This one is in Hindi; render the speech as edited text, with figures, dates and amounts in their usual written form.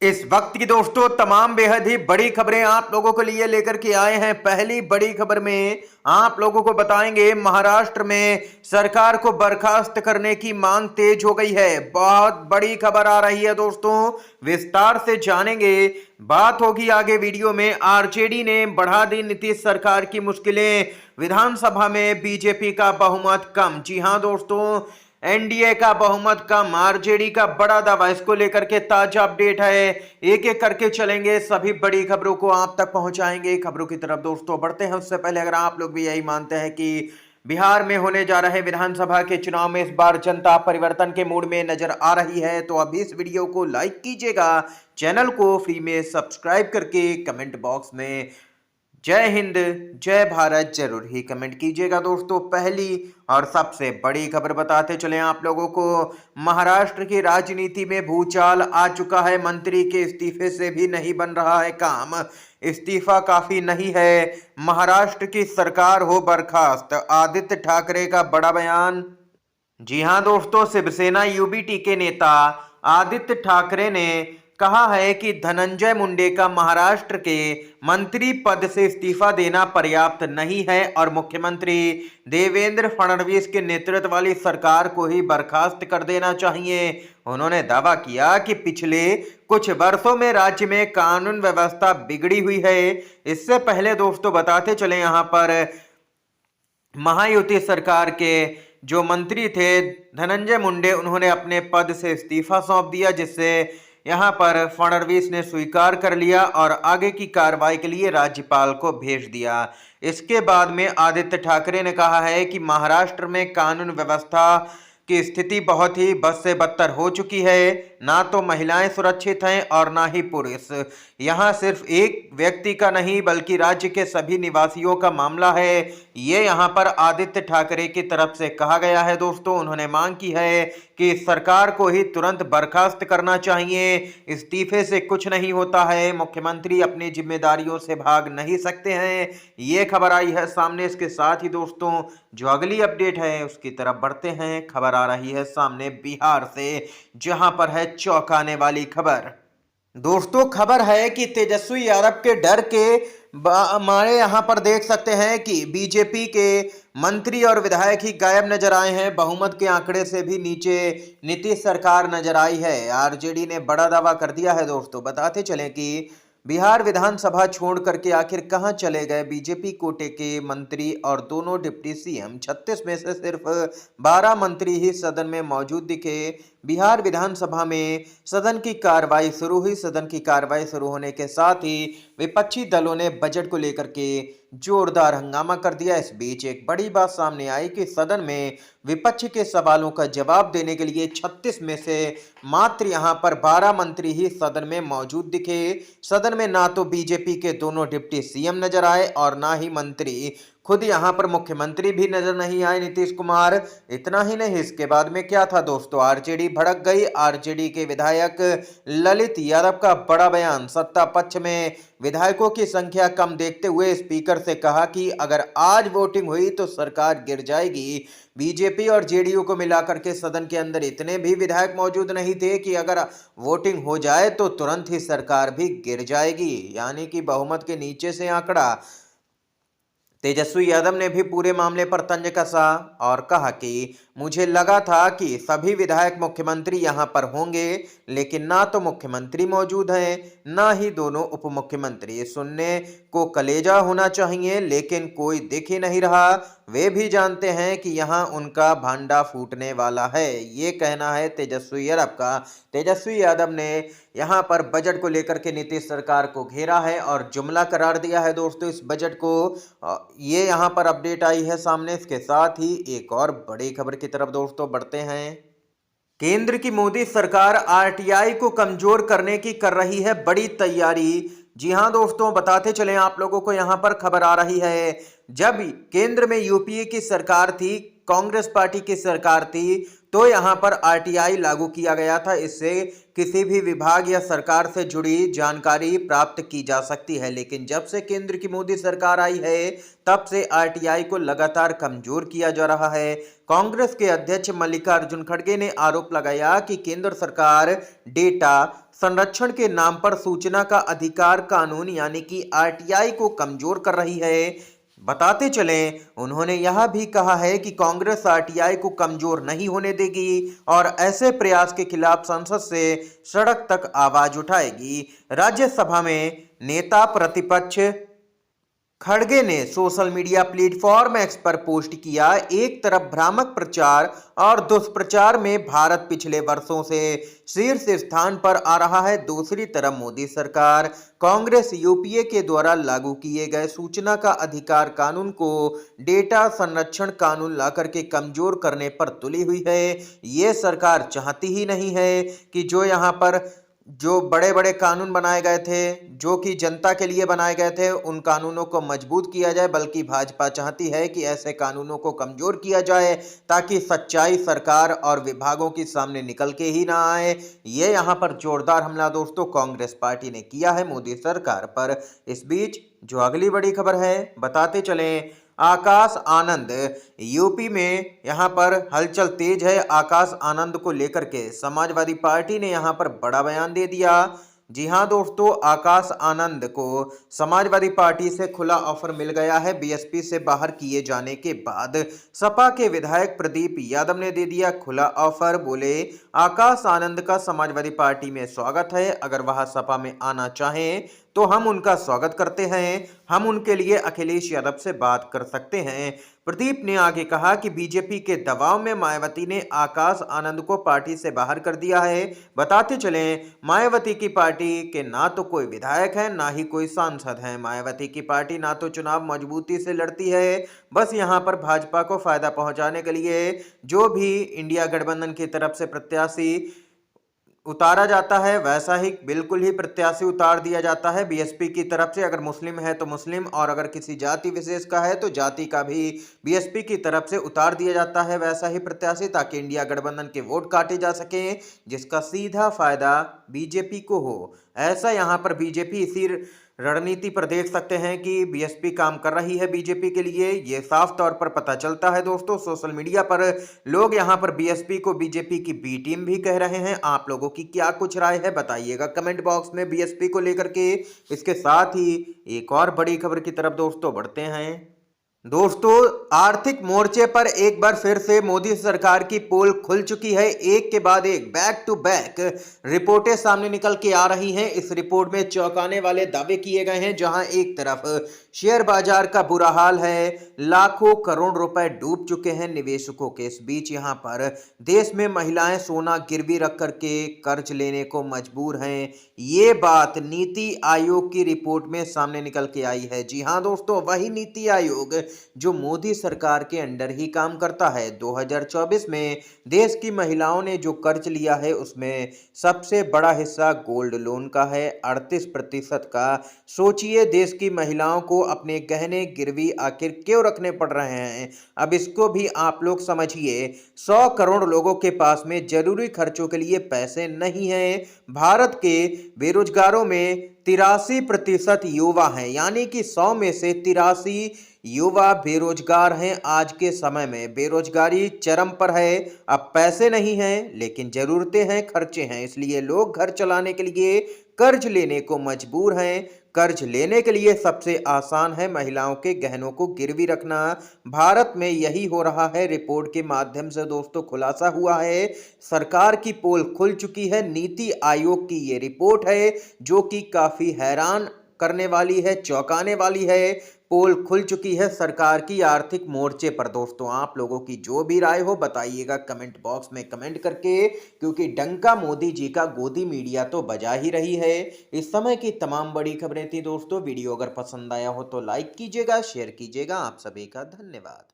इस वक्त की दोस्तों तमाम बेहद ही बड़ी खबरें आप लोगों के लिए लेकर के आए हैं। पहली बड़ी खबर में आप लोगों को बताएंगे महाराष्ट्र में सरकार को बर्खास्त करने की मांग तेज हो गई है। बहुत बड़ी खबर आ रही है दोस्तों, विस्तार से जानेंगे। बात होगी आगे वीडियो में। आरजेडी ने बढ़ा दी नीतीश सरकार की मुश्किलें, विधानसभा में बीजेपी का बहुमत कम। जी हां दोस्तों, एनडीए का बहुमत कम, आरजेडी का बड़ा दावा, इसको लेकर के ताजा अपडेट है। एक एक करके चलेंगे, सभी बड़ी खबरों को आप तक पहुंचाएंगे। खबरों की तरफ दोस्तों बढ़ते हैं उससे पहले अगर आप लोग भी यही मानते हैं कि बिहार में होने जा रहे विधानसभा के चुनाव में इस बार जनता परिवर्तन के मूड में नजर आ रही है, तो अभी इस वीडियो को लाइक कीजिएगा, चैनल को फ्री में सब्सक्राइब करके कमेंट बॉक्स में जय हिंद जय भारत जरूर ही कमेंट कीजिएगा दोस्तों। पहली और सबसे बड़ी खबर बताते चले आप लोगों को। महाराष्ट्र की राजनीति में भूचाल आ चुका है। मंत्री के इस्तीफे से भी नहीं बन रहा है काम। इस्तीफा काफी नहीं है, महाराष्ट्र की सरकार हो बर्खास्त, आदित्य ठाकरे का बड़ा बयान। जी हां दोस्तों, शिवसेना यूबीटी के नेता आदित्य ठाकरे ने कहा है कि धनंजय मुंडे का महाराष्ट्र के मंत्री पद से इस्तीफा देना पर्याप्त नहीं है और मुख्यमंत्री देवेंद्र फडणवीस के नेतृत्व वाली सरकार को ही बर्खास्त कर देना चाहिए। उन्होंने दावा किया कि पिछले कुछ वर्षों में राज्य में कानून व्यवस्था बिगड़ी हुई है। इससे पहले दोस्तों बताते चले यहां पर महायुति सरकार के जो मंत्री थे धनंजय मुंडे, उन्होंने अपने पद से इस्तीफा सौंप दिया, जिससे यहां पर फडणवीस ने स्वीकार कर लिया और आगे की कार्रवाई के लिए राज्यपाल को भेज दिया। इसके बाद में आदित्य ठाकरे ने कहा है कि महाराष्ट्र में कानून व्यवस्था की स्थिति बहुत ही बद से बदतर हो चुकी है। ना तो महिलाएं सुरक्षित हैं और ना ही पुरुष। यहाँ सिर्फ एक व्यक्ति का नहीं बल्कि राज्य के सभी निवासियों का मामला है, ये यहाँ पर आदित्य ठाकरे की तरफ से कहा गया है दोस्तों। उन्होंने मांग की है कि सरकार को ही तुरंत बर्खास्त करना चाहिए। इस्तीफे से कुछ नहीं होता है, मुख्यमंत्री अपनी जिम्मेदारियों से भाग नहीं सकते हैं। ये खबर आई है सामने। इसके साथ ही दोस्तों जो अगली अपडेट है उसकी तरफ बढ़ते हैं। खबर आ रही है सामने बिहार से, जहां पर है चौंकाने वाली खबर। दोस्तों खबर है कि तेजस्वी यादव के डर के हमारे यहां पर देख सकते हैं कि बीजेपी के मंत्री और विधायक ही गायब नजर आए हैं। बहुमत के आंकड़े से भी नीचे नीतीश सरकार नजर आई है। आरजेडी ने बड़ा दावा कर दिया है दोस्तों। बताते चलें कि बिहार विधानसभा छोड़ करके आखिर कहां चले गए बीजेपी कोटे के मंत्री और दोनों डिप्टी सीएम। 36 में से सिर्फ 12 मंत्री ही सदन में मौजूद दिखे। बिहार विधानसभा में सदन की कार्रवाई शुरू हुई। सदन की कार्रवाई शुरू होने के साथ ही विपक्षी दलों ने बजट को लेकर के जोरदार हंगामा कर दिया। इस बीच एक बड़ी बात सामने आई कि सदन में विपक्ष के सवालों का जवाब देने के लिए 36 में से मात्र यहां पर 12 मंत्री ही सदन में मौजूद दिखे। सदन में ना तो बीजेपी के दोनों डिप्टी सीएम नजर आए और ना ही मंत्री। खुद यहां पर मुख्यमंत्री भी नजर नहीं आए नीतीश कुमार। इतना ही नहीं, इसके बाद में क्या था दोस्तों, आरजेडी भड़क गई। आरजेडी के विधायक ललित यादव का बड़ा बयान। सत्ता पक्ष में विधायकों की संख्या कम देखते हुए स्पीकर से कहा कि अगर आज वोटिंग हुई तो सरकार गिर जाएगी। बीजेपी और जेडीयू को मिलाकर के सदन के अंदर इतने भी विधायक मौजूद नहीं थे कि अगर वोटिंग हो जाए तो तुरंत ही सरकार भी गिर जाएगी, यानी कि बहुमत के नीचे से आंकड़ा। तेजस्वी यादव ने भी पूरे मामले पर तंज कसा और कहा कि मुझे लगा था कि सभी विधायक मुख्यमंत्री यहां पर होंगे, लेकिन ना तो मुख्यमंत्री मौजूद हैं ना ही दोनों उप मुख्यमंत्री। सुनने को कलेजा होना चाहिए, लेकिन कोई दिख ही नहीं रहा। वे भी जानते हैं कि यहां उनका भांडा फूटने वाला है। ये कहना है तेजस्वी यादव का। तेजस्वी यादव ने यहां पर बजट को लेकर के नीतीश सरकार को घेरा है और जुमला करार दिया है दोस्तों इस बजट को। ये यहां पर अपडेट आई है सामने। इसके साथ ही एक और बड़ी खबर की तरफ दोस्तों बढ़ते हैं। केंद्र की मोदी सरकार आरटीआई को कमजोर करने की कर रही है बड़ी तैयारी। जी हां दोस्तों, बताते चलें आप लोगों को, यहां पर खबर आ रही है जब केंद्र में यूपीए की सरकार थी, कांग्रेस पार्टी की सरकार थी, तो यहां पर आरटीआई लागू किया गया था। इससे किसी भी विभाग या सरकार से जुड़ी जानकारी प्राप्त की जा सकती है। लेकिन जब से केंद्र की मोदी सरकार आई है तब से आरटीआई को लगातार कमजोर किया जा रहा है। कांग्रेस के अध्यक्ष मल्लिकार्जुन खड़गे ने आरोप लगाया कि केंद्र सरकार डेटा संरक्षण के नाम पर सूचना का अधिकार कानून यानी कि आरटीआई को कमजोर कर रही है। बताते चलें, उन्होंने यह भी कहा है कि कांग्रेस आरटीआई को कमजोर नहीं होने देगी और ऐसे प्रयास के खिलाफ संसद से सड़क तक आवाज उठाएगी। राज्यसभा में नेता प्रतिपक्ष खड़गे ने सोशल मीडिया प्लेटफॉर्म एक्स पर पोस्ट किया, एक तरफ भ्रामक प्रचार और दुष्प्रचार में भारत पिछले वर्षों से शीर्ष स्थान पर आ रहा है, दूसरी तरफ मोदी सरकार कांग्रेस यूपीए के द्वारा लागू किए गए सूचना का अधिकार कानून को डेटा संरक्षण कानून लाकर के कमजोर करने पर तुली हुई है। ये सरकार चाहती ही नहीं है कि जो बड़े बड़े कानून बनाए गए थे, जो कि जनता के लिए बनाए गए थे, उन कानूनों को मजबूत किया जाए, बल्कि भाजपा चाहती है कि ऐसे कानूनों को कमजोर किया जाए ताकि सच्चाई सरकार और विभागों के सामने निकल के ही ना आए। ये यहाँ पर जोरदार हमला दोस्तों कांग्रेस पार्टी ने किया है मोदी सरकार पर। इस बीच जो अगली बड़ी खबर है बताते चलें, आकाश आनंद यूपी में यहां पर हलचल तेज है। आकाश आनंद को लेकर के समाजवादी पार्टी ने यहां पर बड़ा बयान दे दिया। जी हां दोस्तों, आकाश आनंद को समाजवादी पार्टी से खुला ऑफर मिल गया है। बीएसपी से बाहर किए जाने के बाद सपा के विधायक प्रदीप यादव ने दे दिया खुला ऑफर। बोले, आकाश आनंद का समाजवादी पार्टी में स्वागत है, अगर वह सपा में आना चाहें तो हम उनका स्वागत करते हैं, हम उनके लिए अखिलेश यादव से बात कर सकते हैं। प्रदीप ने आगे कहा कि बीजेपी के दबाव में मायावती ने आकाश आनंद को पार्टी से बाहर कर दिया है। बताते चलें, मायावती की पार्टी के ना तो कोई विधायक है ना ही कोई सांसद है। मायावती की पार्टी ना तो चुनाव मजबूती से लड़ती है, बस यहां पर भाजपा को फायदा पहुंचाने के लिए जो भी इंडिया गठबंधन की तरफ से प्रत्याशी उतारा जाता है वैसा ही बिल्कुल ही प्रत्याशी उतार दिया जाता है। बीएसपी की तरफ से अगर मुस्लिम है तो मुस्लिम, और अगर किसी जाति विशेष का है तो जाति का भी बीएसपी की तरफ से उतार दिया जाता है वैसा ही प्रत्याशी, ताकि इंडिया गठबंधन के वोट काटे जा सके जिसका सीधा फायदा बीजेपी को हो। ऐसा यहाँ पर बीजेपी इसी रणनीति पर देख सकते हैं कि बीएसपी काम कर रही है बीजेपी के लिए, ये साफ तौर पर पता चलता है दोस्तों। सोशल मीडिया पर लोग यहां पर बीएसपी को बीजेपी की बी टीम भी कह रहे हैं। आप लोगों की क्या कुछ राय है बताइएगा कमेंट बॉक्स में बीएसपी को लेकर के। इसके साथ ही एक और बड़ी खबर की तरफ दोस्तों बढ़ते हैं। दोस्तों, आर्थिक मोर्चे पर एक बार फिर से मोदी सरकार की पोल खुल चुकी है। एक के बाद एक बैक टू बैक रिपोर्टें सामने निकल के आ रही हैं। इस रिपोर्ट में चौंकाने वाले दावे किए गए हैं, जहां एक तरफ शेयर बाजार का बुरा हाल है, लाखों करोड़ रुपए डूब चुके हैं निवेशकों के। इस बीच यहां पर देश में महिलाएं सोना गिरवी रख करके कर्ज लेने को मजबूर हैं। ये बात नीति आयोग की रिपोर्ट में सामने निकल के आई है। जी हां दोस्तों, वही नीति आयोग जो मोदी सरकार के अंडर ही काम करता है। 2024 में देश की महिलाओं ने जो कर्ज लिया है उसमें सबसे बड़ा हिस्सा गोल्ड लोन का है, 38% का। सोचिए, देश की महिलाओं को अपने गहने गिरवी आखिर क्यों रखने पड़ रहे हैं। अब इसको भी आप लोग समझिए, 100 करोड़ लोगों के पास में जरूरी खर्चों के लिए पैसे नहीं हैं। भारत के बेरोजगारों में 83% युवा हैं, यानी कि 100 में से 83 युवा बेरोजगार हैं। आज के समय में बेरोजगारी चरम पर है। अब पैसे नहीं हैं लेकिन जरूरतें हैं, खर्चे हैं, इसलिए लोग घर चलाने के लिए कर्ज लेने को मजबूर हैं। कर्ज लेने के लिए सबसे आसान है महिलाओं के गहनों को गिरवी रखना। भारत में यही हो रहा है। रिपोर्ट के माध्यम से दोस्तों खुलासा हुआ है, सरकार की पोल खुल चुकी है। नीति आयोग की ये रिपोर्ट है जो कि काफी हैरान करने वाली है, चौंकाने वाली है। पोल खुल चुकी है सरकार की आर्थिक मोर्चे पर। दोस्तों, आप लोगों की जो भी राय हो बताइएगा कमेंट बॉक्स में कमेंट करके, क्योंकि डंका मोदी जी का गोदी मीडिया तो बजा ही रही है। इस समय की तमाम बड़ी खबरें थी दोस्तों। वीडियो अगर पसंद आया हो तो लाइक कीजिएगा, शेयर कीजिएगा। आप सभी का धन्यवाद।